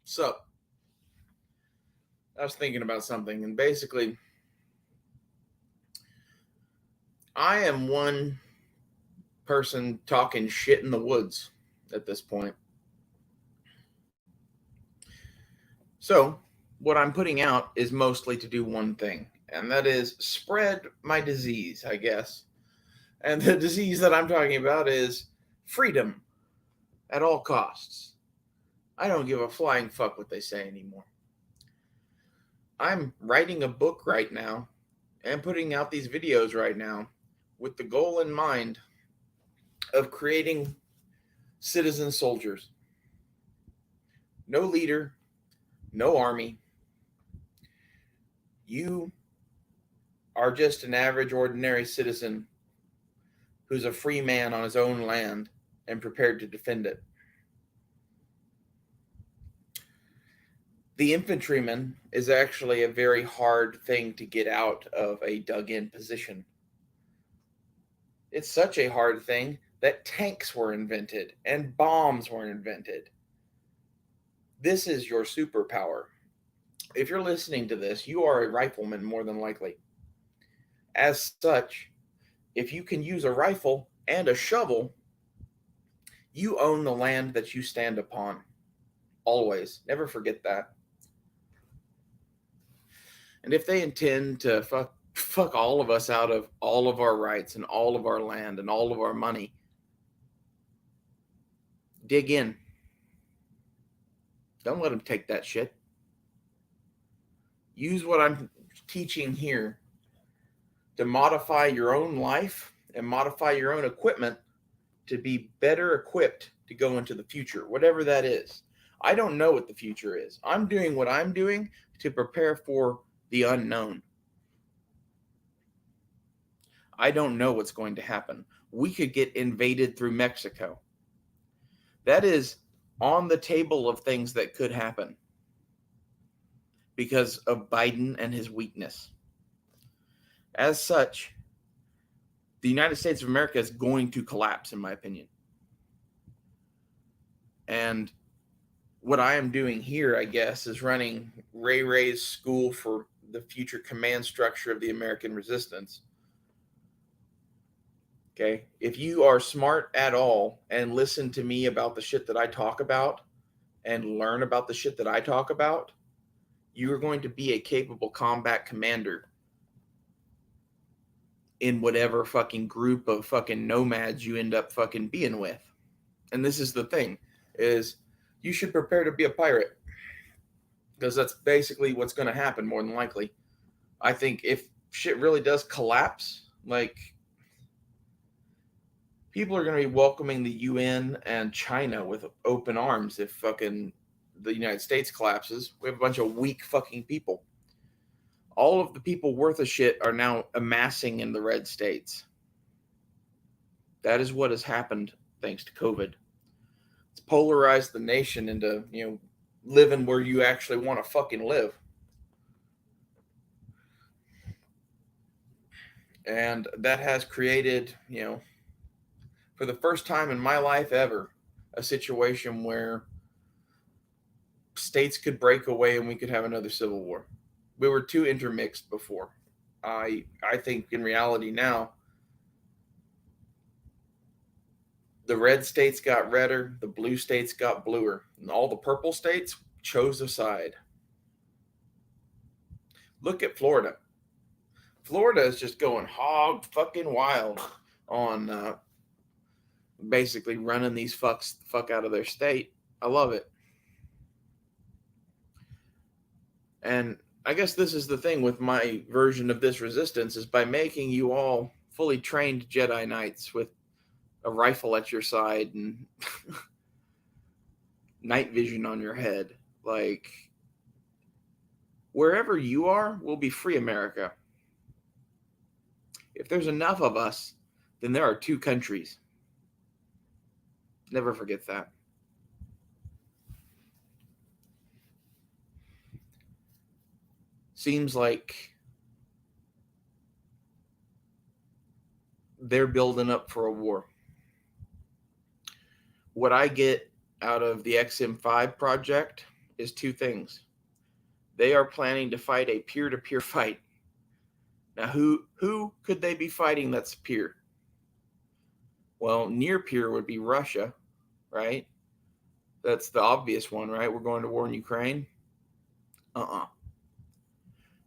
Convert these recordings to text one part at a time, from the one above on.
So, I was thinking about something, and basically, I am one person talking shit in the woods at this point. So, what I'm putting out is mostly to do one thing, and that is spread my disease, I guess. And the disease that I'm talking about is freedom at all costs. I don't give a flying fuck what they say anymore. I'm writing a book right now and putting out these videos right now with the goal in mind of creating citizen soldiers. No leader, no army. You are just an average, ordinary citizen who's a free man on his own land and prepared to defend it. The infantryman is actually a very hard thing to get out of a dug-in position. It's such a hard thing that tanks were invented and bombs were invented. This is your superpower. If you're listening to this, you are a rifleman more than likely. As such, if you can use a rifle and a shovel, you own the land that you stand upon. Always. Never forget that. And if they intend to fuck all of us out of all of our rights and all of our land and all of our money, dig in. Don't let them take that shit. Use what I'm teaching here to modify your own life and modify your own equipment to be better equipped to go into the future, whatever that is. I don't know what the future is. I'm doing what I'm doing to prepare for the unknown. I don't know what's going to happen. We could get invaded through Mexico. That is on the table of things that could happen because of Biden and his weakness. As such, the United States of America is going to collapse, in my opinion. And what I am doing here, I guess, is running Ray Ray's School for the Future Command Structure of the American Resistance. Okay? If you are smart at all and listen to me about the shit that I talk about and learn about the shit that I talk about, you are going to be a capable combat commander in whatever fucking group of fucking nomads you end up fucking being with. And this is the thing, is you should prepare to be a pirate, because that's basically what's going to happen more than likely. I think if shit really does collapse, like, people are going to be welcoming the UN and China with open arms if fucking the United States collapses. We have a bunch of weak fucking people. All of the people worth a shit are now amassing in the red states. That is what has happened thanks to COVID. It's polarized the nation into, living where you actually want to fucking live. And that has created, for the first time in my life ever, a situation where states could break away and we could have another civil war. We were too intermixed before. I think in reality now, the red states got redder, the blue states got bluer, and all the purple states chose a side. Look at Florida. Florida is just going hog fucking wild on basically running these fucks the fuck out of their state. I love it. And I guess this is the thing with my version of this resistance, is by making you all fully trained Jedi Knights with a rifle at your side and night vision on your head. Like, wherever you are will be free America. If there's enough of us, then there are two countries. Never forget that. Seems like they're building up for a war. What I get out of the XM5 project is two things. They are planning to fight a peer-to-peer fight. Now, who could they be fighting that's peer? Well, near peer would be Russia, right? That's the obvious one, right? We're going to war in Ukraine. The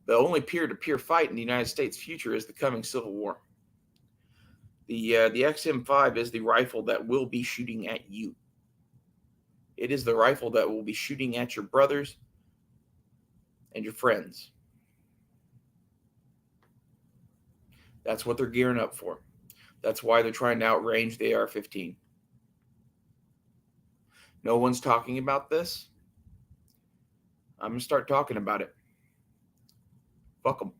only peer-to-peer fight in the United States' future is the coming Civil War. The XM5 is the rifle that will be shooting at you. It is the rifle that will be shooting at your brothers and your friends. That's what they're gearing up for. That's why they're trying to outrange the AR-15. No one's talking about this. I'm going to start talking about it. Fuck them.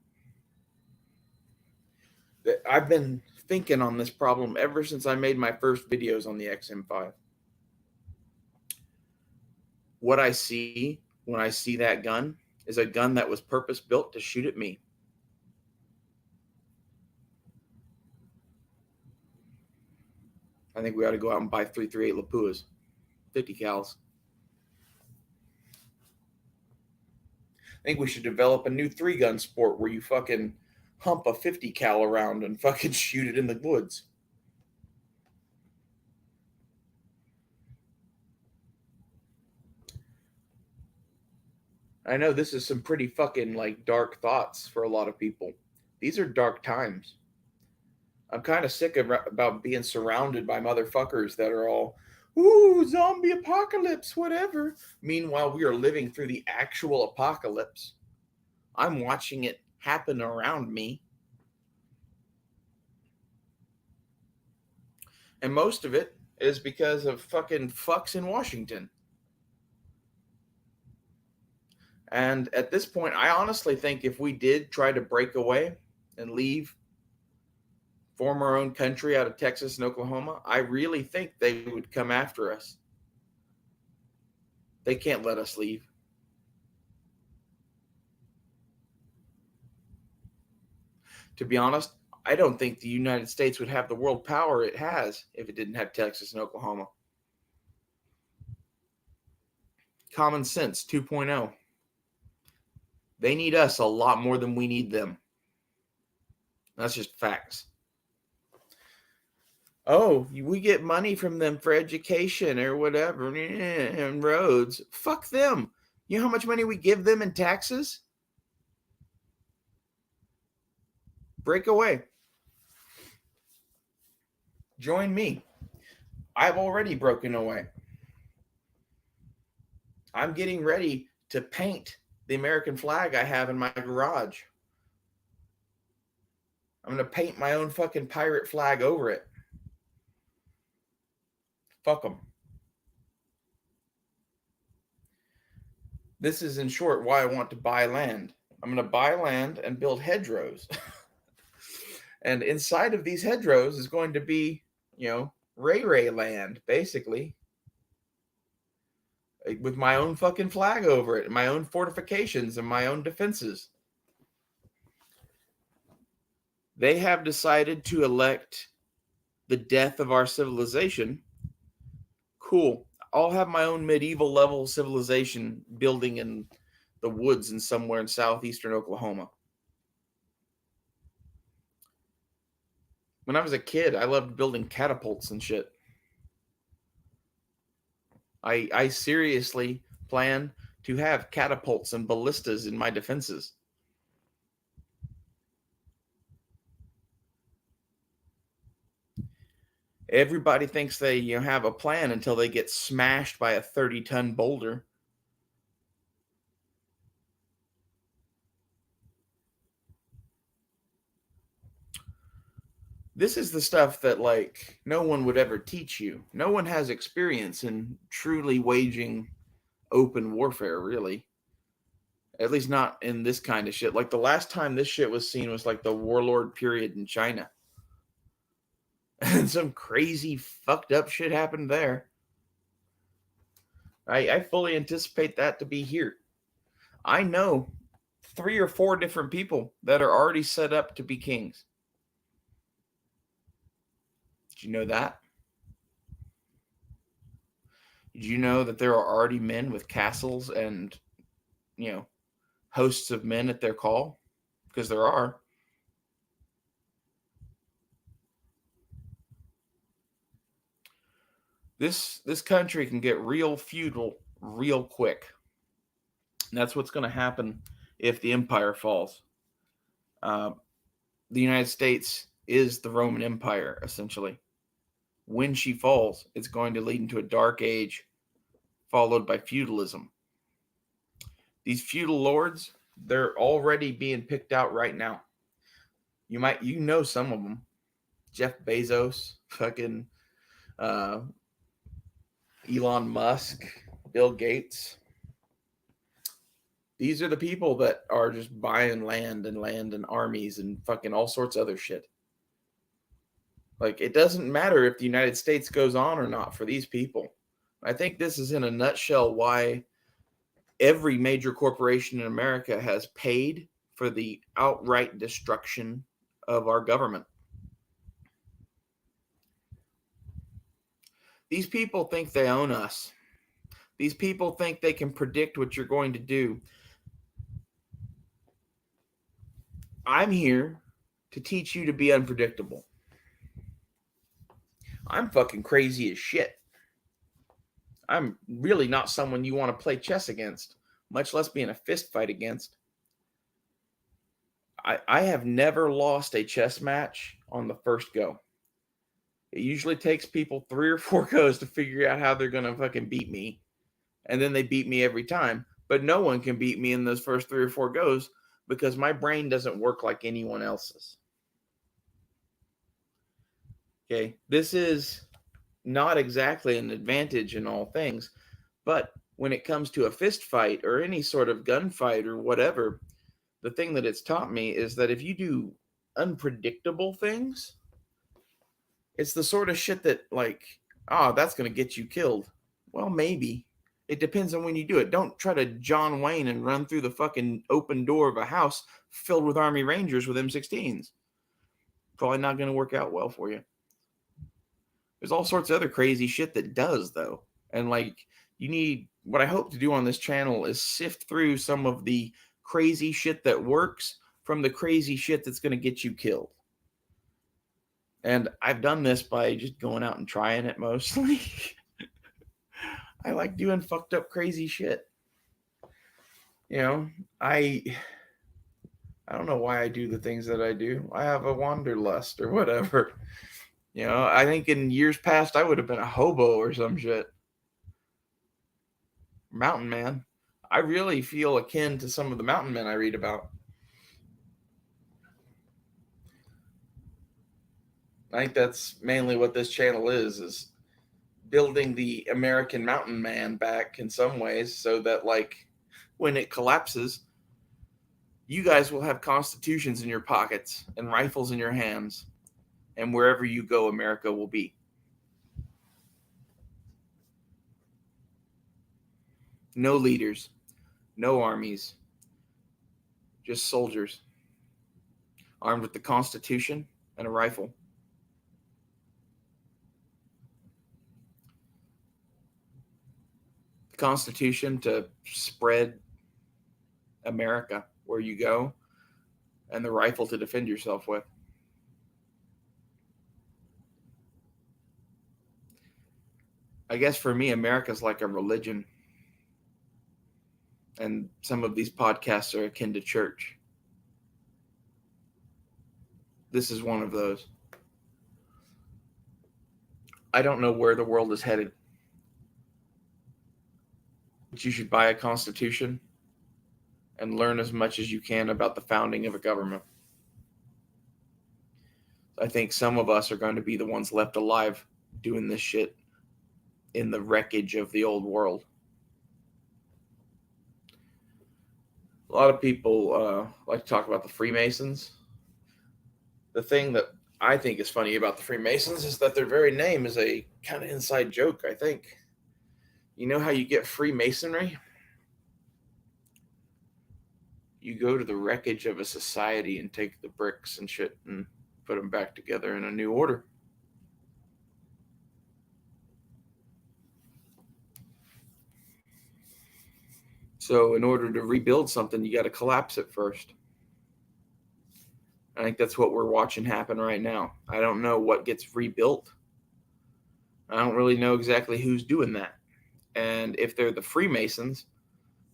I've been thinking on this problem ever since I made my first videos on the XM5. What I see when I see that gun is a gun that was purpose-built to shoot at me. I think we ought to go out and buy 338 Lapuas, 50 cals. I think we should develop a new 3-gun sport where you fucking hump a 50 cal around and fucking shoot it in the woods. I know this is some pretty fucking like dark thoughts for a lot of people. These are dark times. I'm kind of sick about being surrounded by motherfuckers that are all, ooh, zombie apocalypse, whatever. Meanwhile, we are living through the actual apocalypse. I'm watching it happen around me. And most of it is because of fucking fucks in Washington. And at this point, I honestly think if we did try to break away and leave, form our own country out of Texas and Oklahoma, I really think they would come after us. They can't let us leave. To be honest, I don't think the United States would have the world power it has if it didn't have Texas and Oklahoma. Common sense 2.0. They need us a lot more than we need them. That's just facts. Oh, we get money from them for education or whatever and roads. Fuck them. You know how much money we give them in taxes? Break away. Join me. I've already broken away. I'm getting ready to paint the American flag I have in my garage. I'm going to paint my own fucking pirate flag over it. Fuck them. This is, in short, why I want to buy land. I'm going to buy land and build hedgerows. And inside of these hedgerows is going to be, Ray land, basically. With my own fucking flag over it, and my own fortifications and my own defenses. They have decided to elect the death of our civilization. Cool. I'll have my own medieval level civilization building in the woods and somewhere in southeastern Oklahoma. When I was a kid, I loved building catapults and shit. I seriously plan to have catapults and ballistas in my defenses. Everybody thinks they have a plan until they get smashed by a 30-ton boulder. This is the stuff that no one would ever teach you. No one has experience in truly waging open warfare, really. At least not in this kind of shit. Like the last time this shit was seen was like the warlord period in China. And some crazy fucked up shit happened there. I fully anticipate that to be here. I know 3 or 4 different people that are already set up to be kings. Did you know that? Did you know that there are already men with castles and, hosts of men at their call? Because there are. This country can get real feudal real quick. And that's what's going to happen if the empire falls. Uh, the United States is the Roman Empire, essentially. When she falls, it's going to lead into a dark age followed by feudalism. These feudal lords, they're already being picked out right now. You know some of them. Jeff Bezos, fucking uh, Elon Musk, Bill Gates. These are the people that are just buying land and armies and fucking all sorts of other shit. Like, it doesn't matter if the United States goes on or not for these people. I think this is in a nutshell why every major corporation in America has paid for the outright destruction of our government. These people think they own us. These people think they can predict what you're going to do. I'm here to teach you to be unpredictable. I'm fucking crazy as shit. I'm really not someone you want to play chess against, much less be in a fist fight against. I have never lost a chess match on the first go. It usually takes people 3 or 4 goes to figure out how they're going to fucking beat me. And then they beat me every time. But no one can beat me in those first 3 or 4 goes because my brain doesn't work like anyone else's. Okay, this is not exactly an advantage in all things, but when it comes to a fist fight or any sort of gunfight or whatever, the thing that it's taught me is that if you do unpredictable things, it's the sort of shit that, like, that's going to get you killed. Well, maybe. It depends on when you do it. Don't try to John Wayne and run through the fucking open door of a house filled with Army Rangers with M16s. Probably not going to work out well for you. There's all sorts of other crazy shit that does, though. And, like, what I hope to do on this channel is sift through some of the crazy shit that works from the crazy shit that's going to get you killed. And I've done this by just going out and trying it mostly. I like doing fucked up crazy shit. I don't know why I do the things that I do. I have a wanderlust or whatever. I think in years past I would have been a hobo or some shit. Mountain man. I really feel akin to some of the mountain men I read about. I think that's mainly what this channel is building the American mountain man back in some ways so that, like, when it collapses, you guys will have constitutions in your pockets and rifles in your hands, and wherever you go, America will be. No leaders, no armies, just soldiers armed with the Constitution and a rifle. The Constitution to spread America where you go, and the rifle to defend yourself with. I guess for me, America's like a religion. And some of these podcasts are akin to church. This is one of those. I don't know where the world is headed. But you should buy a constitution and learn as much as you can about the founding of a government. I think some of us are going to be the ones left alive doing this shit in the wreckage of the old world. A lot of people like to talk about the Freemasons. The thing that I think is funny about the Freemasons is that their very name is a kind of inside joke, I think. You know how you get Freemasonry? You go to the wreckage of a society and take the bricks and shit and put them back together in a new order. So in order to rebuild something, you got to collapse it first. I think that's what we're watching happen right now. I don't know what gets rebuilt. I don't really know exactly who's doing that. And if they're the Freemasons,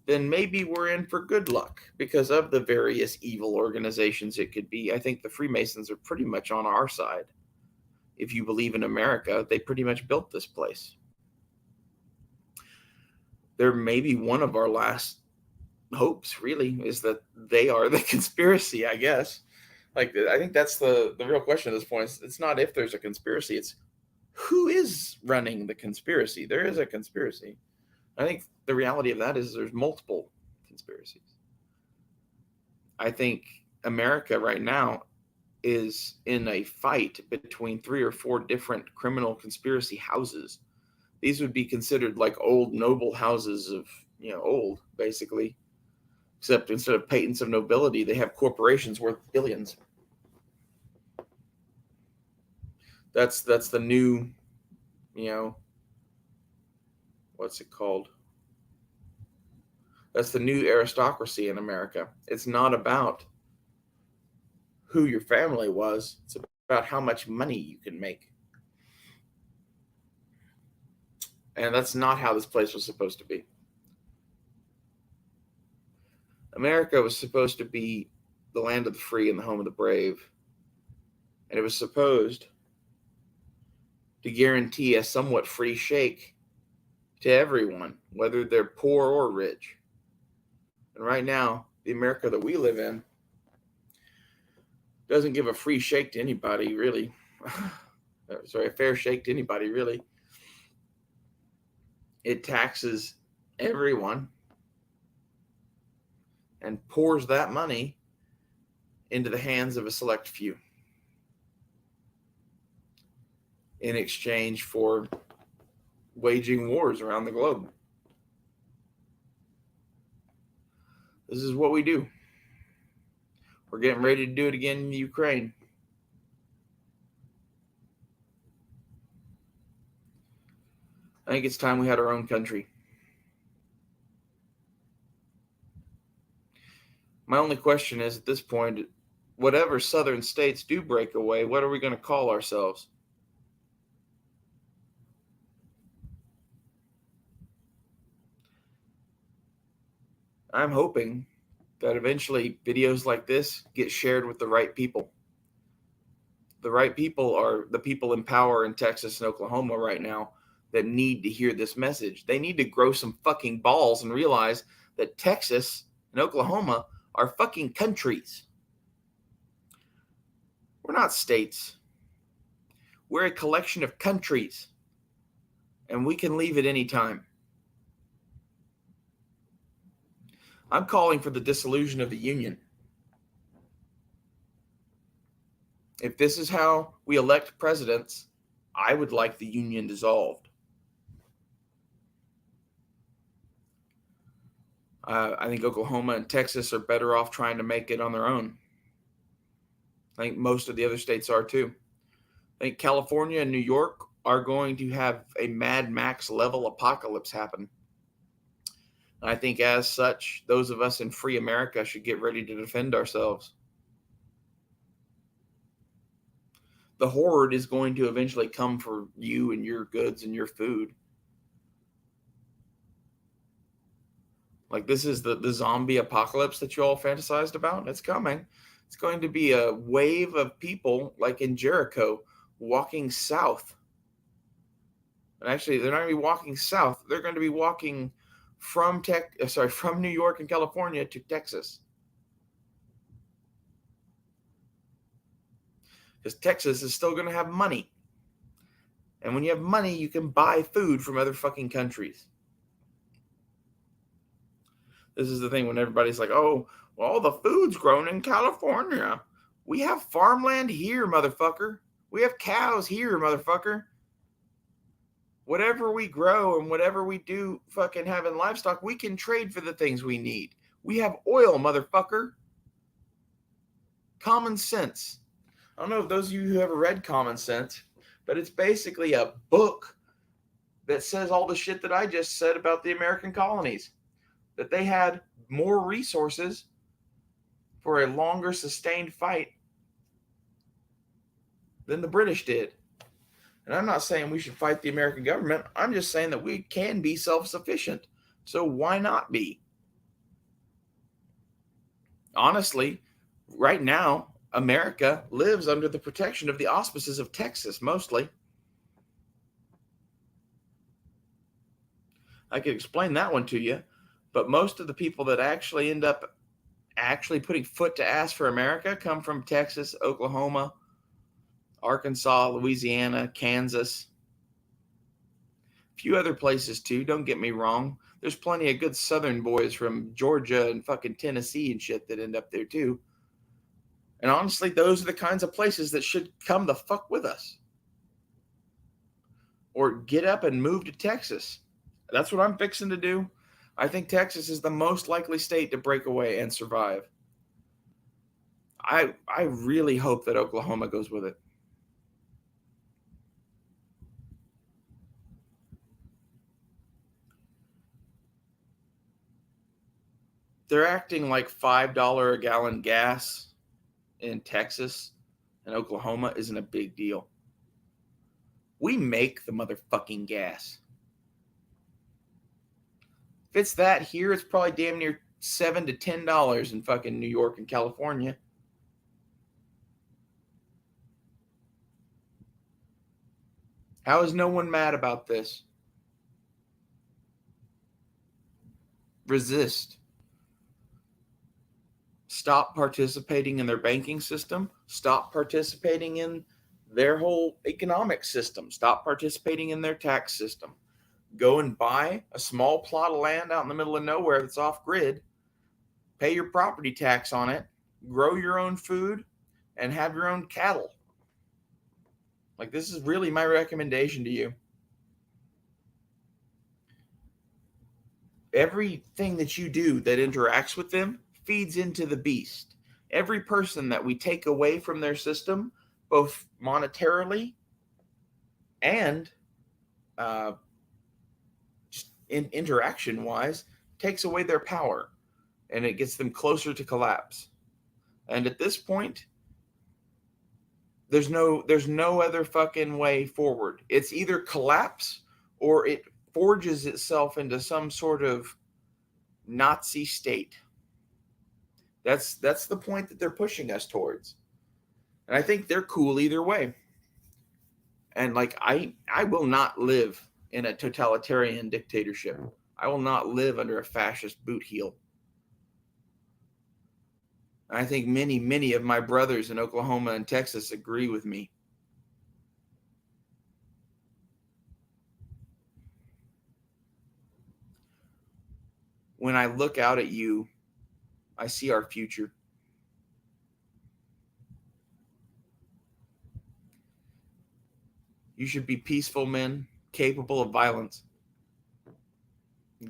then maybe we're in for good luck because of the various evil organizations it could be. I think the Freemasons are pretty much on our side. If you believe in America, they pretty much built this place. They're maybe one of our last hopes, really, is that they are the conspiracy, I guess. Like, I think that's the real question at this point. It's not if there's a conspiracy, it's who is running the conspiracy. There is a conspiracy. I think the reality of that is there's multiple conspiracies. I think America right now is in a fight between 3 or 4 different criminal conspiracy houses. These would be considered like old noble houses of, old, basically. Except instead of patents of nobility, they have corporations worth billions. That's the new, what's it called? That's the new aristocracy in America. It's not about who your family was. It's about how much money you can make. And that's not how this place was supposed to be. America was supposed to be the land of the free and the home of the brave. And it was supposed to guarantee a somewhat free shake to everyone, whether they're poor or rich. And right now, the America that we live in doesn't give a free shake to anybody, really. A fair shake to anybody, really. It taxes everyone and pours that money into the hands of a select few in exchange for waging wars around the globe. This is what we do. We're getting ready to do it again in Ukraine. I think it's time we had our own country. My only question is, at this point, whatever southern states do break away, what are we going to call ourselves? I'm hoping that eventually videos like this get shared with the right people. The right people are the people in power in Texas and Oklahoma right now that need to hear this message. They need to grow some fucking balls and realize that Texas and Oklahoma are fucking countries. We're not states. We're a collection of countries, and we can leave at any time. I'm calling for the dissolution of the Union. If this is how we elect presidents, I would like the Union dissolved. I think Oklahoma and Texas are better off trying to make it on their own. I think most of the other states are too. I think California and New York are going to have a Mad Max level apocalypse happen. And I think as such, those of us in free America should get ready to defend ourselves. The horde is going to eventually come for you and your goods and your food. Like, this is the zombie apocalypse that you all fantasized about. It's coming. It's going to be a wave of people like in Jericho walking south. And actually, they're not going to be walking south. They're going to be walking from New York and California to Texas. Because Texas is still going to have money. And when you have money, you can buy food from other fucking countries. This is the thing when everybody's like, oh, well, the food's grown in California. We have farmland here, motherfucker. We have cows here, motherfucker. Whatever we grow and whatever we do fucking have in livestock, we can trade for the things we need. We have oil, motherfucker. Common Sense. I don't know if those of you who ever read Common Sense, but it's basically a book that says all the shit that I just said about the American colonies. that they had more resources for a longer sustained fight than the British did. And I'm not saying we should fight the American government. I'm just saying that we can be self-sufficient. So why not be? Honestly, right now, America lives under the protection of the auspices of Texas, mostly. I could explain that one to you, but most of the people that actually end up actually putting foot to ass for America come from Texas, Oklahoma, Arkansas, Louisiana, Kansas. A few other places too, don't get me wrong. There's plenty of good Southern boys from Georgia and fucking Tennessee and shit that end up there too. And honestly, those are the kinds of places that should come the fuck with us. Or get up and move to Texas. That's what I'm fixing to do. I think Texas is the most likely state to break away and survive. I really hope that Oklahoma goes with it. They're acting like $5 a gallon gas in Texas and Oklahoma isn't a big deal. We make the motherfucking gas. If it's that here, it's probably damn near $7 to $10 in fucking New York and California. How is no one mad about this? Resist. Stop participating in their banking system. Stop participating in their whole economic system. Stop participating in their tax system. Go and buy a small plot of land out in the middle of nowhere that's off grid. Pay your property tax on it. Grow your own food and have your own cattle. Like, this is really my recommendation to you. Everything that you do that interacts with them feeds into the beast. Every person that we take away from their system, both monetarily and just in interaction wise, takes away their power, and it gets them closer to collapse. And at this point, there's no other fucking way forward. It's either collapse or it forges itself into some sort of Nazi state. That's the point that they're pushing us towards. And I think they're cool either way. And like I will not live in a totalitarian dictatorship. I will not live under a fascist boot heel. I think many of my brothers in Oklahoma and Texas agree with me. When I look out at you, I see our future. You should be peaceful men, capable of violence.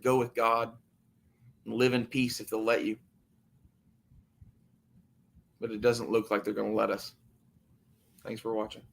Go with God and live in peace if they'll let you. But it doesn't look like they're going to let us. Thanks for watching.